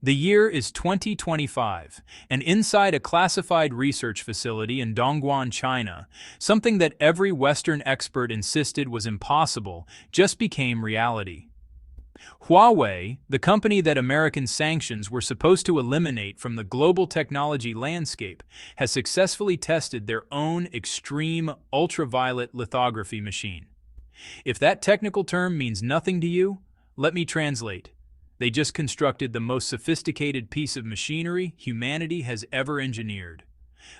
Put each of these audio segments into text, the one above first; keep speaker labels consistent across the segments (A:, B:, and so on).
A: The year is 2025, and inside a classified research facility in Dongguan, China, something that every Western expert insisted was impossible just became reality. Huawei, the company that American sanctions were supposed to eliminate from the global technology landscape, has successfully tested their own extreme ultraviolet lithography machine. If that technical term means nothing to you, let me translate. They just constructed the most sophisticated piece of machinery humanity has ever engineered.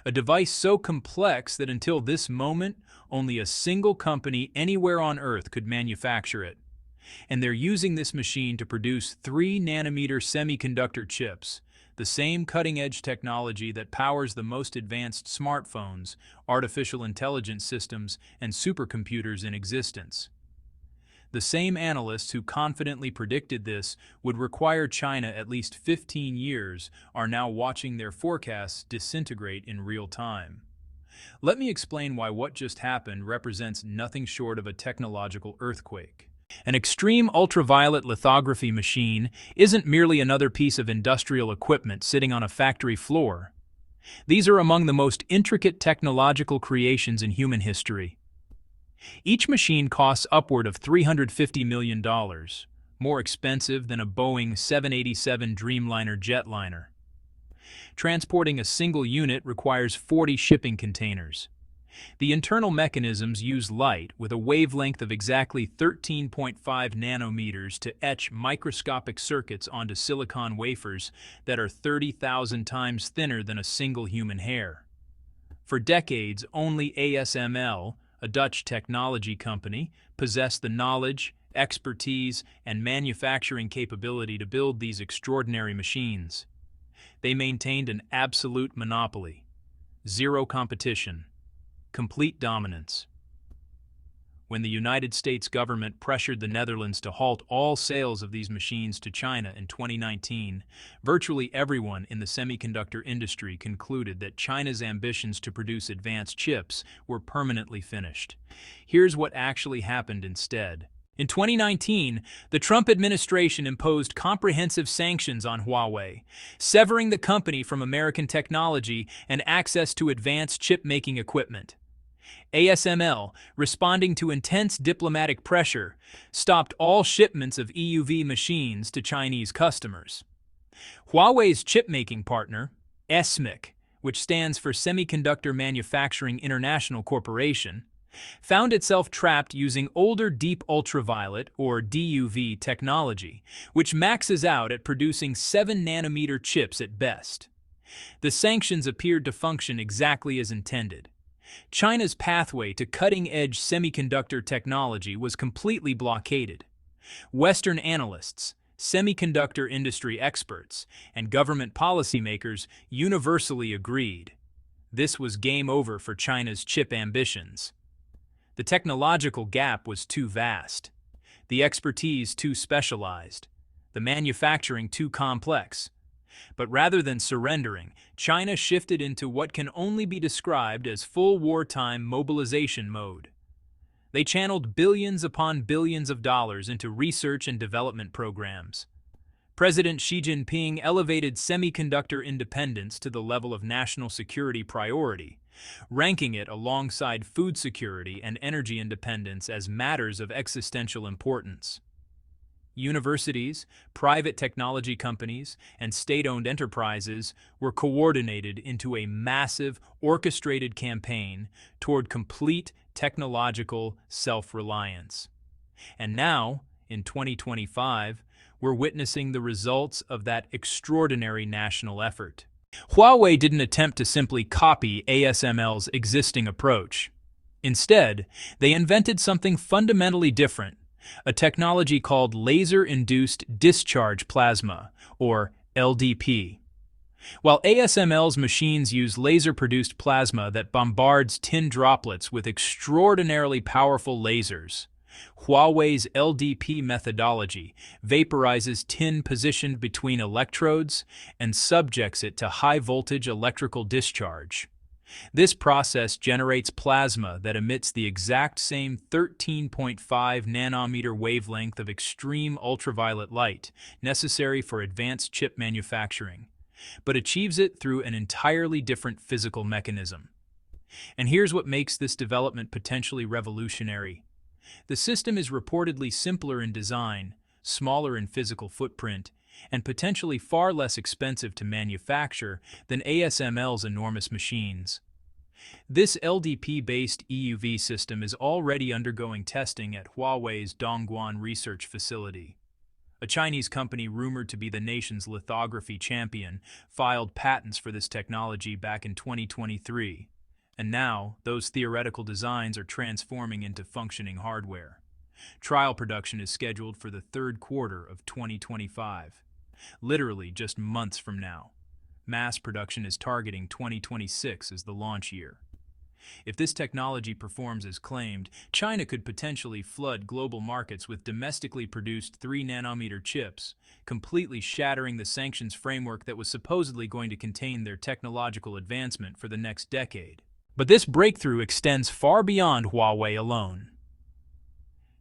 A: A device so complex that until this moment, only a single company anywhere on Earth could manufacture it. And they're using this machine to produce 3-nanometer semiconductor chips, the same cutting-edge technology that powers the most advanced smartphones, artificial intelligence systems, and supercomputers in existence. The same analysts who confidently predicted this would require China at least 15 years are now watching their forecasts disintegrate in real time. Let me explain why what just happened represents nothing short of a technological earthquake. An extreme ultraviolet lithography machine isn't merely another piece of industrial equipment sitting on a factory floor. These are among the most intricate technological creations in human history. Each machine costs upward of $350 million, more expensive than a Boeing 787 Dreamliner jetliner. Transporting a single unit requires 40 shipping containers. The internal mechanisms use light with a wavelength of exactly 13.5 nanometers to etch microscopic circuits onto silicon wafers that are 30,000 times thinner than a single human hair. For decades, only ASML, a Dutch technology company, possessed the knowledge, expertise, and manufacturing capability to build these extraordinary machines. They maintained an absolute monopoly, zero competition, complete dominance. When the United States government pressured the Netherlands to halt all sales of these machines to China in 2019, virtually everyone in the semiconductor industry concluded that China's ambitions to produce advanced chips were permanently finished. Here's what actually happened instead. In 2019, the Trump administration imposed comprehensive sanctions on Huawei, severing the company from American technology and access to advanced chip-making equipment. ASML, responding to intense diplomatic pressure, stopped all shipments of EUV machines to Chinese customers. Huawei's chip-making partner, SMIC, which stands for Semiconductor Manufacturing International Corporation, found itself trapped using older deep ultraviolet, or DUV, technology, which maxes out at producing 7-nanometer chips at best. The sanctions appeared to function exactly as intended. China's pathway to cutting-edge semiconductor technology was completely blockaded. Western analysts, semiconductor industry experts, and government policymakers universally agreed. This was game over for China's chip ambitions. The technological gap was too vast, the expertise too specialized, the manufacturing too complex. But rather than surrendering, China shifted into what can only be described as full wartime mobilization mode. They channeled billions upon billions of dollars into research and development programs. President Xi Jinping elevated semiconductor independence to the level of national security priority, ranking it alongside food security and energy independence as matters of existential importance. Universities, private technology companies, and state-owned enterprises were coordinated into a massive, orchestrated campaign toward complete technological self-reliance. And now, in 2025, we're witnessing the results of that extraordinary national effort. Huawei didn't attempt to simply copy ASML's existing approach. Instead, they invented something fundamentally different, a technology called laser-induced discharge plasma, or LDP. While ASML's machines use laser-produced plasma that bombards tin droplets with extraordinarily powerful lasers, Huawei's LDP methodology vaporizes tin positioned between electrodes and subjects it to high-voltage electrical discharge. This process generates plasma that emits the exact same 13.5 nanometer wavelength of extreme ultraviolet light necessary for advanced chip manufacturing, but achieves it through an entirely different physical mechanism. And here's what makes this development potentially revolutionary. The system is reportedly simpler in design, smaller in physical footprint, and potentially far less expensive to manufacture than ASML's enormous machines. This LDP-based EUV system is already undergoing testing at Huawei's Dongguan research facility. A Chinese company rumored to be the nation's lithography champion filed patents for this technology back in 2023, and now those theoretical designs are transforming into functioning hardware. Trial production is scheduled for the third quarter of 2025, literally just months from now. Mass production is targeting 2026 as the launch year. If this technology performs as claimed, China could potentially flood global markets with domestically produced 3-nanometer chips, completely shattering the sanctions framework that was supposedly going to contain their technological advancement for the next decade. But this breakthrough extends far beyond Huawei alone.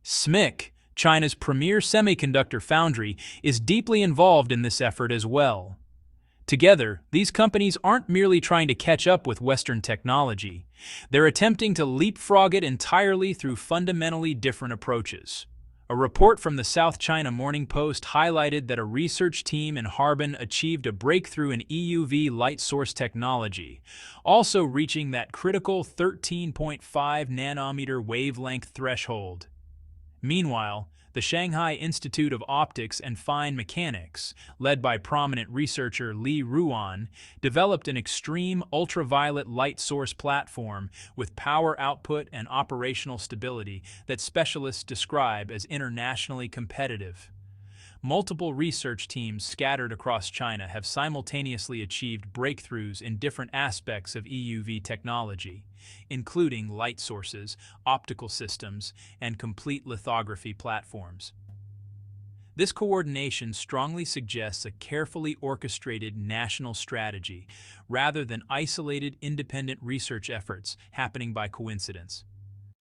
A: SMIC, China's premier semiconductor foundry, is deeply involved in this effort as well. Together, these companies aren't merely trying to catch up with Western technology. They're attempting to leapfrog it entirely through fundamentally different approaches. A report from the South China Morning Post highlighted that a research team in Harbin achieved a breakthrough in EUV light source technology, also reaching that critical 13.5 nanometer wavelength threshold. Meanwhile, the Shanghai Institute of Optics and Fine Mechanics, led by prominent researcher Li Ruan, developed an extreme ultraviolet light source platform with power output and operational stability that specialists describe as internationally competitive. Multiple research teams scattered across China have simultaneously achieved breakthroughs in different aspects of EUV technology, including light sources, optical systems, and complete lithography platforms. This coordination strongly suggests a carefully orchestrated national strategy rather than isolated independent research efforts happening by coincidence.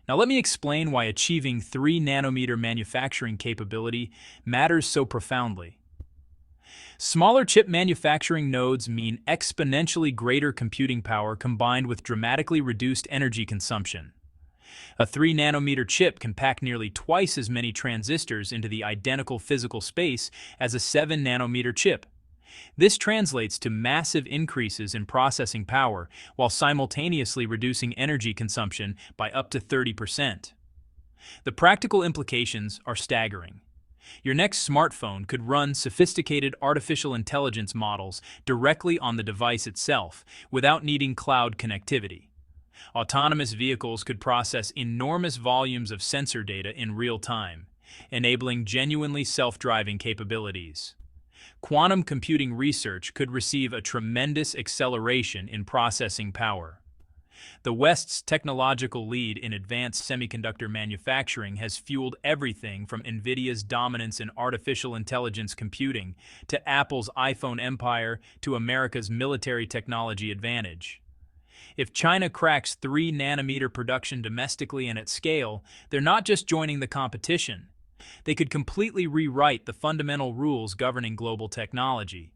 A: Now let me explain why achieving 3-nanometer manufacturing capability matters so profoundly. Smaller chip manufacturing nodes mean exponentially greater computing power combined with dramatically reduced energy consumption. A 3-nanometer chip can pack nearly twice as many transistors into the identical physical space as a 7-nanometer chip. This translates to massive increases in processing power while simultaneously reducing energy consumption by up to 30%. The practical implications are staggering. Your next smartphone could run sophisticated artificial intelligence models directly on the device itself without needing cloud connectivity. Autonomous vehicles could process enormous volumes of sensor data in real time, enabling genuinely self-driving capabilities. Quantum computing research could receive a tremendous acceleration in processing power. The West's technological lead in advanced semiconductor manufacturing has fueled everything from NVIDIA's dominance in artificial intelligence computing to Apple's iPhone empire to America's military technology advantage. If China cracks 3-nanometer production domestically and at scale, they're not just joining the competition. They could completely rewrite the fundamental rules governing global technology.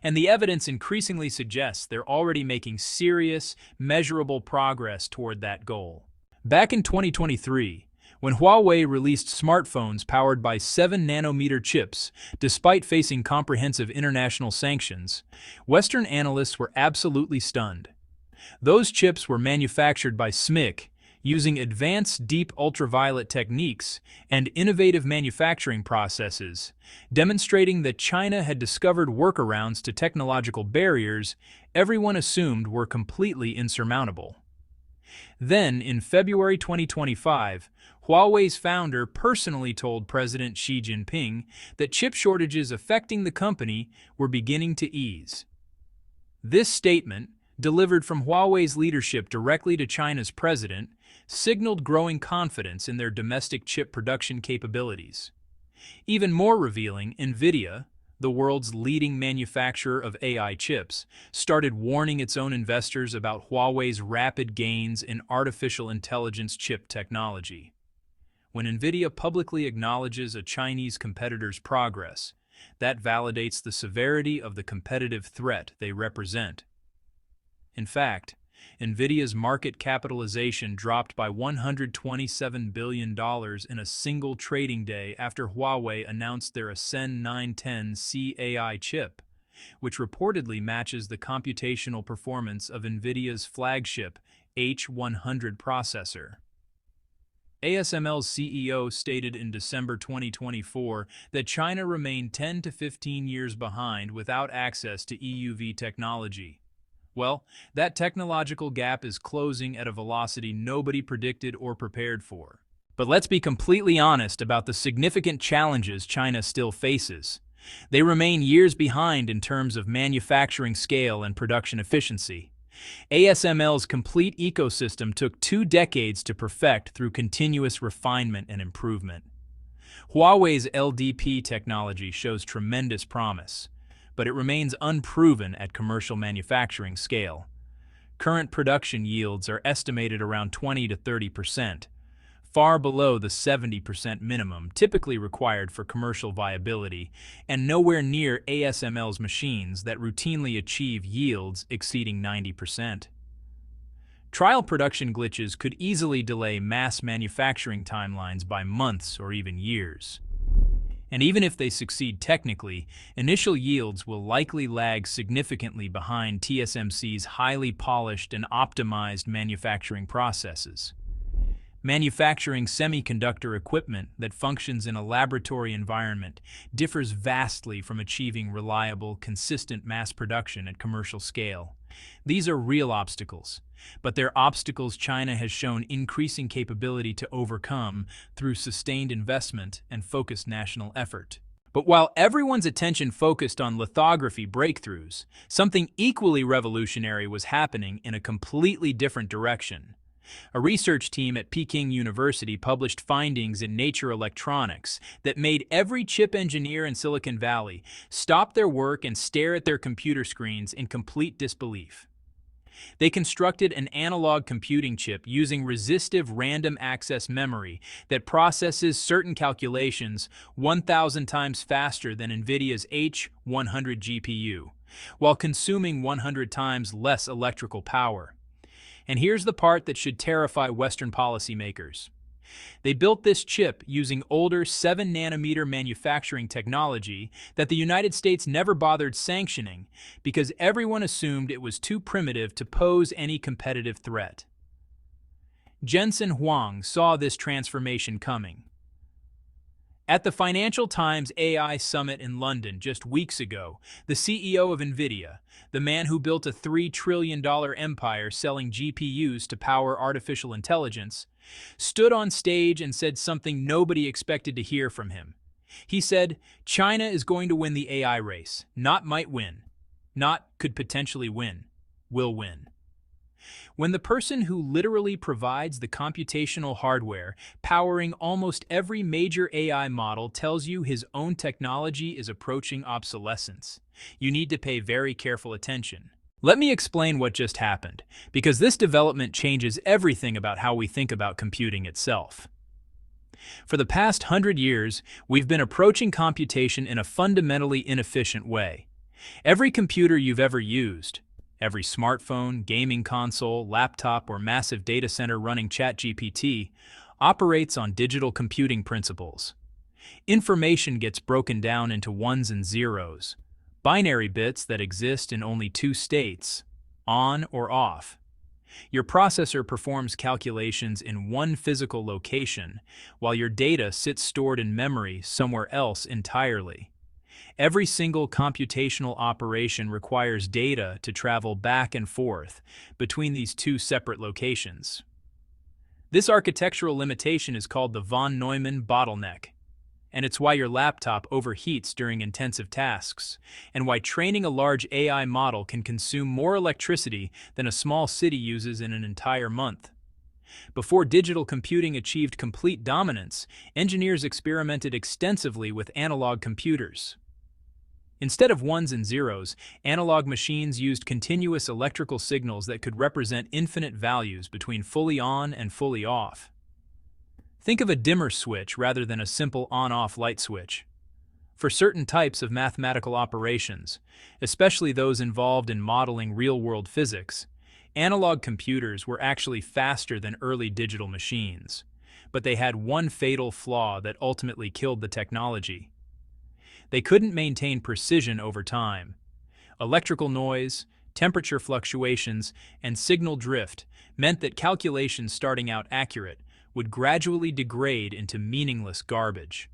A: And the evidence increasingly suggests they're already making serious, measurable progress toward that goal. Back in 2023, when Huawei released smartphones powered by 7-nanometer chips, despite facing comprehensive international sanctions, Western analysts were absolutely stunned. Those chips were manufactured by SMIC, using advanced deep ultraviolet techniques and innovative manufacturing processes, demonstrating that China had discovered workarounds to technological barriers everyone assumed were completely insurmountable. Then, in February 2025, Huawei's founder personally told President Xi Jinping that chip shortages affecting the company were beginning to ease. This statement, delivered from Huawei's leadership directly to China's president, signaled growing confidence in their domestic chip production capabilities. Even more revealing, NVIDIA, the world's leading manufacturer of AI chips, started warning its own investors about Huawei's rapid gains in artificial intelligence chip technology. When NVIDIA publicly acknowledges a Chinese competitor's progress, that validates the severity of the competitive threat they represent. In fact, NVIDIA's market capitalization dropped by $127 billion in a single trading day after Huawei announced their Ascend 910C AI chip, which reportedly matches the computational performance of NVIDIA's flagship H100 processor. ASML's CEO stated in December 2024 that China remained 10 to 15 years behind without access to EUV technology. Well, that technological gap is closing at a velocity nobody predicted or prepared for. But let's be completely honest about the significant challenges China still faces. They remain years behind in terms of manufacturing scale and production efficiency. ASML's complete ecosystem took 2 decades to perfect through continuous refinement and improvement. Huawei's LDP technology shows tremendous promise, but it remains unproven at commercial manufacturing scale. Current production yields are estimated around 20 to 30%, far below the 70% minimum typically required for commercial viability, and nowhere near ASML's machines that routinely achieve yields exceeding 90%. Trial production glitches could easily delay mass manufacturing timelines by months or even years. And even if they succeed technically, initial yields will likely lag significantly behind TSMC's highly polished and optimized manufacturing processes. Manufacturing semiconductor equipment that functions in a laboratory environment differs vastly from achieving reliable, consistent mass production at commercial scale. These are real obstacles, but they're obstacles China has shown increasing capability to overcome through sustained investment and focused national effort. But while everyone's attention focused on lithography breakthroughs, something equally revolutionary was happening in a completely different direction. A research team at Peking University published findings in Nature Electronics that made every chip engineer in Silicon Valley stop their work and stare at their computer screens in complete disbelief. They constructed an analog computing chip using resistive random access memory that processes certain calculations 1,000 times faster than NVIDIA's H100 GPU, while consuming 100 times less electrical power. And here's the part that should terrify Western policymakers. They built this chip using older 7-nanometer manufacturing technology that the United States never bothered sanctioning because everyone assumed it was too primitive to pose any competitive threat. Jensen Huang saw this transformation coming. At the Financial Times AI Summit in London just weeks ago, the CEO of NVIDIA, the man who built a $3 trillion empire selling GPUs to power artificial intelligence, stood on stage and said something nobody expected to hear from him. He said, "China is going to win the AI race, not might win, not could potentially win, will win." When the person who literally provides the computational hardware powering almost every major AI model tells you his own technology is approaching obsolescence, you need to pay very careful attention. Let me explain what just happened, because this development changes everything about how we think about computing itself. For the past 100 years, we've been approaching computation in a fundamentally inefficient way. Every computer you've ever used, every smartphone, gaming console, laptop, or massive data center running ChatGPT operates on digital computing principles. Information gets broken down into ones and zeros, binary bits that exist in only 2 states, on or off. Your processor performs calculations in one physical location, while your data sits stored in memory somewhere else entirely. Every single computational operation requires data to travel back and forth between these 2 separate locations. This architectural limitation is called the von Neumann bottleneck, and it's why your laptop overheats during intensive tasks, and why training a large AI model can consume more electricity than a small city uses in an entire month. Before digital computing achieved complete dominance, engineers experimented extensively with analog computers. Instead of ones and zeros, analog machines used continuous electrical signals that could represent infinite values between fully on and fully off. Think of a dimmer switch rather than a simple on-off light switch. For certain types of mathematical operations, especially those involved in modeling real-world physics, analog computers were actually faster than early digital machines, but they had one fatal flaw that ultimately killed the technology. They couldn't maintain precision over time. Electrical noise, temperature fluctuations, and signal drift meant that calculations starting out accurate would gradually degrade into meaningless garbage.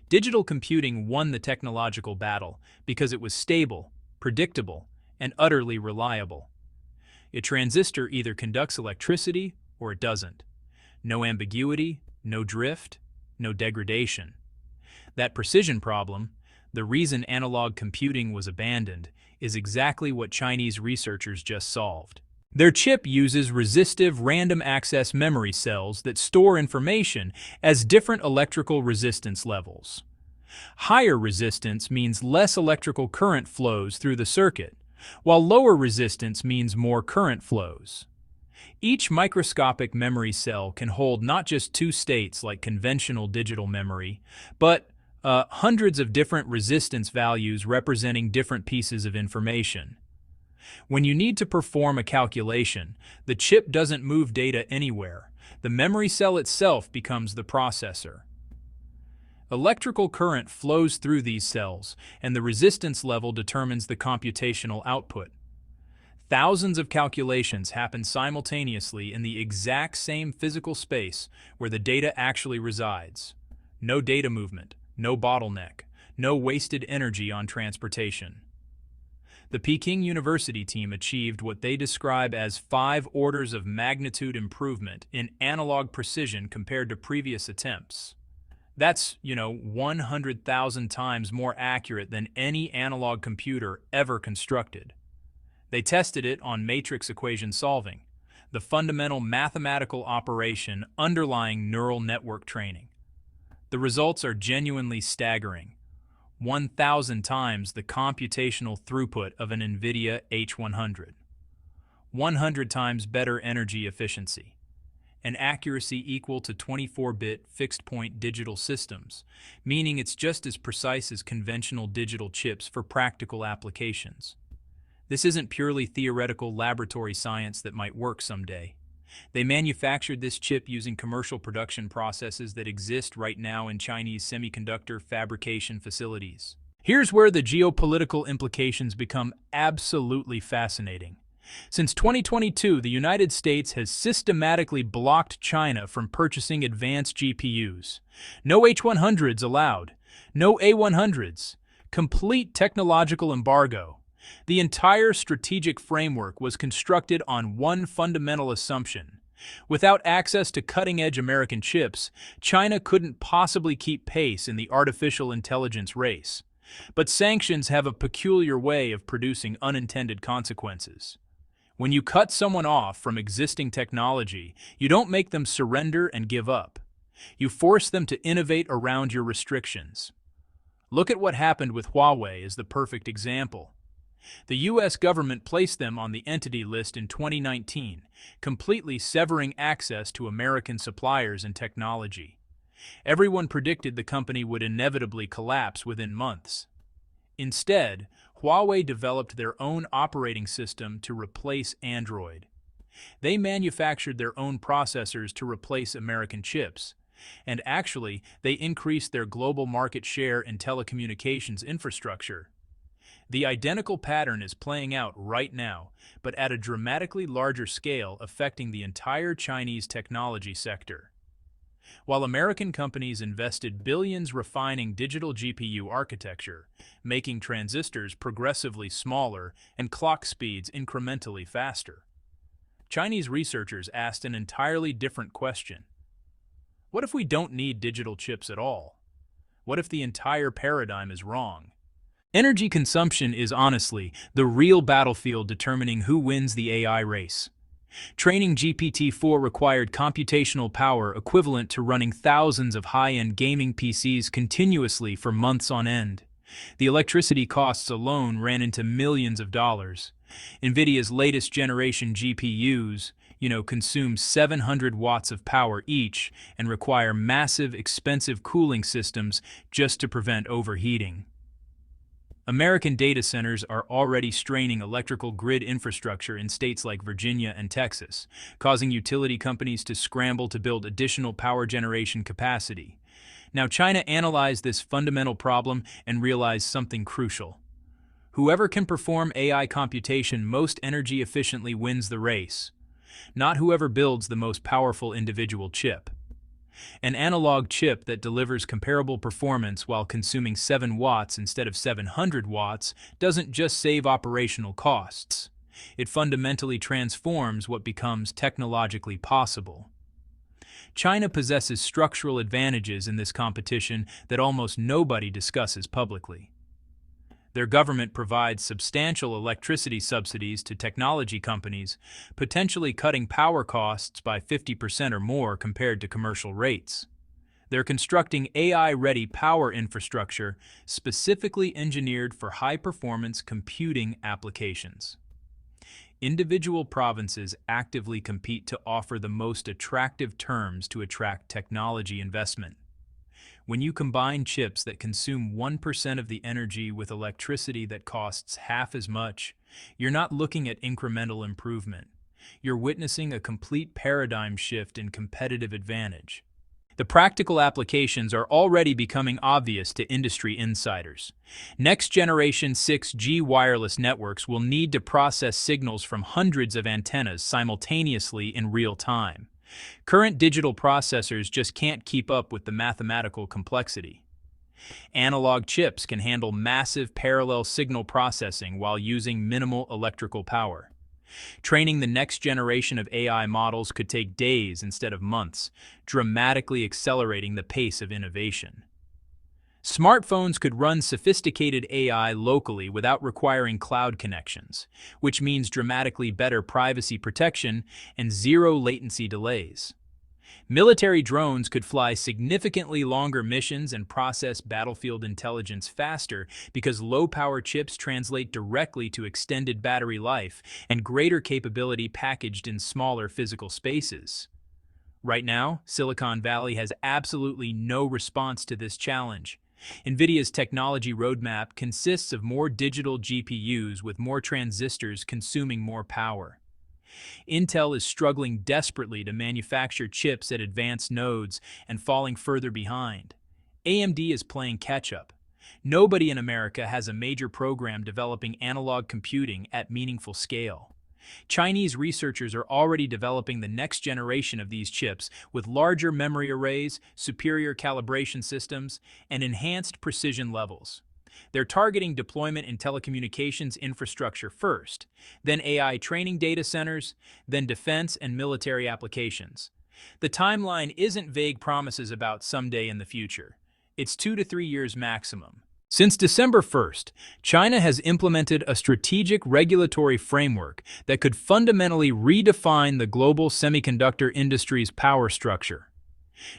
A: Digital computing won the technological battle because it was stable, predictable, and utterly reliable. A transistor either conducts electricity or it doesn't. No ambiguity, no drift, no degradation. That precision problem, the reason analog computing was abandoned, is exactly what Chinese researchers just solved. Their chip uses resistive random access memory cells that store information as different electrical resistance levels. Higher resistance means less electrical current flows through the circuit, while lower resistance means more current flows. Each microscopic memory cell can hold not just two states like conventional digital memory, but hundreds of different resistance values representing different pieces of information. When you need to perform a calculation, the chip doesn't move data anywhere. The memory cell itself becomes the processor. Electrical current flows through these cells, and the resistance level determines the computational output. Thousands of calculations happen simultaneously in the exact same physical space where the data actually resides. No data movement, no bottleneck, no wasted energy on transportation. The Peking University team achieved what they describe as 5 orders of magnitude improvement in analog precision compared to previous attempts. That's, 100,000 times more accurate than any analog computer ever constructed. They tested it on matrix equation solving, the fundamental mathematical operation underlying neural network training. The results are genuinely staggering. 1,000 times the computational throughput of an NVIDIA H100. 100 times better energy efficiency. An accuracy equal to 24-bit fixed-point digital systems, meaning it's just as precise as conventional digital chips for practical applications. This isn't purely theoretical laboratory science that might work someday. They manufactured this chip using commercial production processes that exist right now in Chinese semiconductor fabrication facilities. Here's where the geopolitical implications become absolutely fascinating. Since 2022, the United States has systematically blocked China from purchasing advanced GPUs. No H100s allowed. No A100s. Complete technological embargo. The entire strategic framework was constructed on one fundamental assumption. Without access to cutting-edge American chips, China couldn't possibly keep pace in the artificial intelligence race. But sanctions have a peculiar way of producing unintended consequences. When you cut someone off from existing technology, you don't make them surrender and give up. You force them to innovate around your restrictions. Look at what happened with Huawei as the perfect example. The U.S. government placed them on the entity list in 2019, completely severing access to American suppliers and technology. Everyone predicted the company would inevitably collapse within months. Instead, Huawei developed their own operating system to replace Android. They manufactured their own processors to replace American chips, and actually, they increased their global market share in telecommunications infrastructure. The identical pattern is playing out right now, but at a dramatically larger scale affecting the entire Chinese technology sector. While American companies invested billions refining digital GPU architecture, making transistors progressively smaller and clock speeds incrementally faster, Chinese researchers asked an entirely different question. What if we don't need digital chips at all? What if the entire paradigm is wrong? Energy consumption is honestly the real battlefield determining who wins the AI race. Training GPT-4 required computational power equivalent to running thousands of high-end gaming PCs continuously for months on end. The electricity costs alone ran into millions of dollars. NVIDIA's latest generation GPUs, consume 700 watts of power each and require massive, expensive cooling systems just to prevent overheating. American data centers are already straining electrical grid infrastructure in states like Virginia and Texas, causing utility companies to scramble to build additional power generation capacity. Now, China analyzed this fundamental problem and realized something crucial. Whoever can perform AI computation most energy efficiently wins the race, not whoever builds the most powerful individual chip. An analog chip that delivers comparable performance while consuming 7 watts instead of 700 watts doesn't just save operational costs. It fundamentally transforms what becomes technologically possible. China possesses structural advantages in this competition that almost nobody discusses publicly. Their government provides substantial electricity subsidies to technology companies, potentially cutting power costs by 50% or more compared to commercial rates. They're constructing AI-ready power infrastructure specifically engineered for high-performance computing applications. Individual provinces actively compete to offer the most attractive terms to attract technology investment. When you combine chips that consume 1% of the energy with electricity that costs half as much, you're not looking at incremental improvement. You're witnessing a complete paradigm shift in competitive advantage. The practical applications are already becoming obvious to industry insiders. Next-generation 6G wireless networks will need to process signals from hundreds of antennas simultaneously in real time. Current digital processors just can't keep up with the mathematical complexity. Analog chips can handle massive parallel signal processing while using minimal electrical power. Training the next generation of AI models could take days instead of months, dramatically accelerating the pace of innovation. Smartphones could run sophisticated AI locally without requiring cloud connections, which means dramatically better privacy protection and zero latency delays. Military drones could fly significantly longer missions and process battlefield intelligence faster because low-power chips translate directly to extended battery life and greater capability packaged in smaller physical spaces. Right now, Silicon Valley has absolutely no response to this challenge. NVIDIA's technology roadmap consists of more digital GPUs with more transistors consuming more power. Intel is struggling desperately to manufacture chips at advanced nodes and falling further behind. AMD is playing catch-up. Nobody in America has a major program developing analog computing at meaningful scale. Chinese researchers are already developing the next generation of these chips with larger memory arrays, superior calibration systems, and enhanced precision levels. They're targeting deployment in telecommunications infrastructure first, then AI training data centers, then defense and military applications. The timeline isn't vague promises about someday in the future. It's 2 to 3 years maximum. Since December 1st, China has implemented a strategic regulatory framework that could fundamentally redefine the global semiconductor industry's power structure.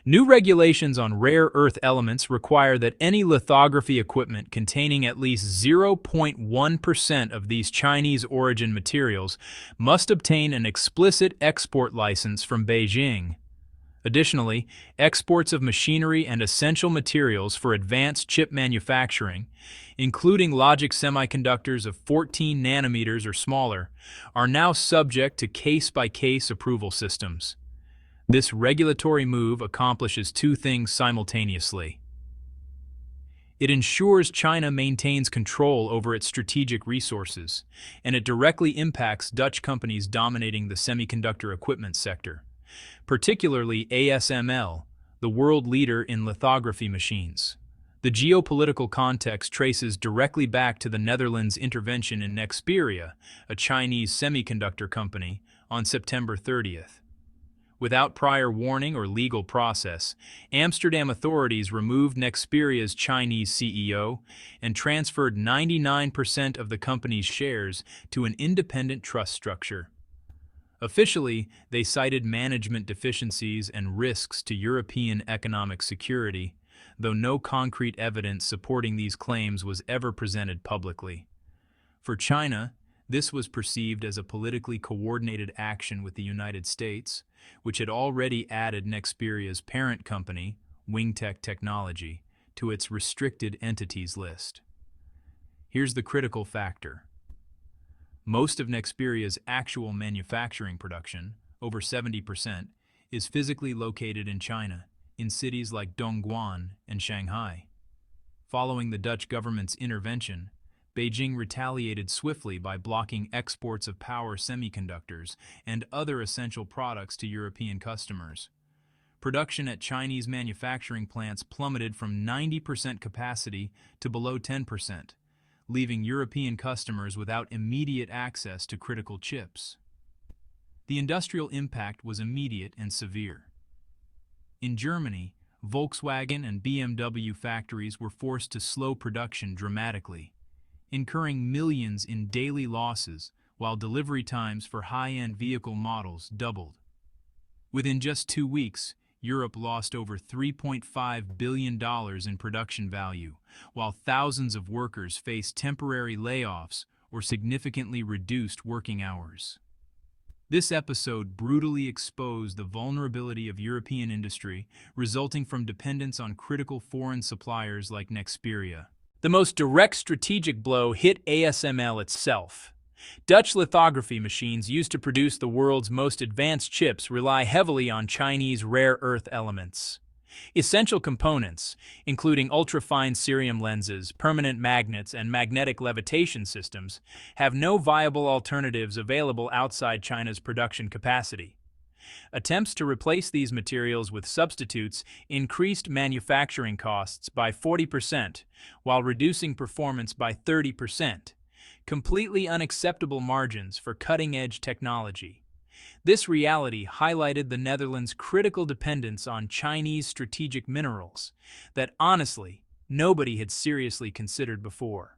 A: New regulations on rare earth elements require that any lithography equipment containing at least 0.1% of these Chinese-origin materials must obtain an explicit export license from Beijing. Additionally, exports of machinery and essential materials for advanced chip manufacturing, including logic semiconductors of 14 nanometers or smaller, are now subject to case-by-case approval systems. This regulatory move accomplishes two things simultaneously. It ensures China maintains control over its strategic resources, and it directly impacts Dutch companies dominating the semiconductor equipment sector, particularly ASML, the world leader in lithography machines. The geopolitical context traces directly back to the Netherlands' intervention in Nexperia, a Chinese semiconductor company, on September 30th. Without prior warning or legal process, Amsterdam authorities removed Nexperia's Chinese CEO and transferred 99% of the company's shares to an independent trust structure. Officially, they cited management deficiencies and risks to European economic security, though no concrete evidence supporting these claims was ever presented publicly. For China, this was perceived as a politically coordinated action with the United States, which had already added Nexperia's parent company, Wingtech Technology, to its restricted entities list. Here's the critical factor. Most of Nexperia's actual manufacturing production, over 70%, is physically located in China, in cities like Dongguan and Shanghai. Following the Dutch government's intervention, Beijing retaliated swiftly by blocking exports of power semiconductors and other essential products to European customers. Production at Chinese manufacturing plants plummeted from 90% capacity to below 10%, leaving European customers without immediate access to critical chips. The industrial impact was immediate and severe. In Germany, Volkswagen and BMW factories were forced to slow production dramatically, incurring millions in daily losses while delivery times for high-end vehicle models doubled. Within just 2 weeks, Europe lost over $3.5 billion in production value, while thousands of workers faced temporary layoffs or significantly reduced working hours. This episode brutally exposed the vulnerability of European industry, resulting from dependence on critical foreign suppliers like Nexperia. The most direct strategic blow hit ASML itself. Dutch lithography machines used to produce the world's most advanced chips rely heavily on Chinese rare earth elements. Essential components, including ultrafine cerium lenses, permanent magnets, and magnetic levitation systems, have no viable alternatives available outside China's production capacity. Attempts to replace these materials with substitutes increased manufacturing costs by 40%, while reducing performance by 30%. Completely unacceptable margins for cutting-edge technology. This reality highlighted the Netherlands' critical dependence on Chinese strategic minerals that, honestly, nobody had seriously considered before.